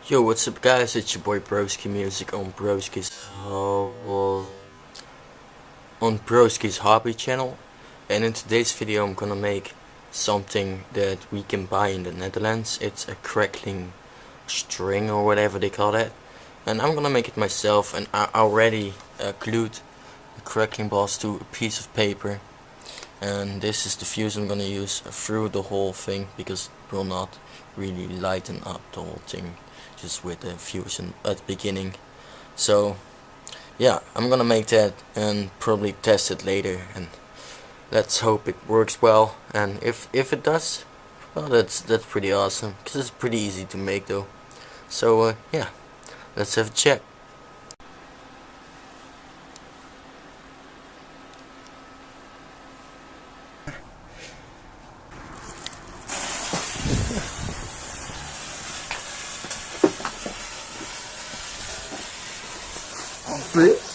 Yo, what's up guys, it's your boy Broski Music on Broski's hobby channel, and in today's video I'm gonna make something that we can buy in the Netherlands. It's a crackling string or whatever they call that, and I'm gonna make it myself, and I already glued the crackling balls to a piece of paper, and this is the fuse I'm gonna use through the whole thing because it will not really lighten up the whole thing just with the fusion at the beginning. So yeah, I'm gonna make that and probably test it later, and let's hope it works well. And if it does, well, that's pretty awesome because it's pretty easy to make though. So yeah, let's have a check. Please.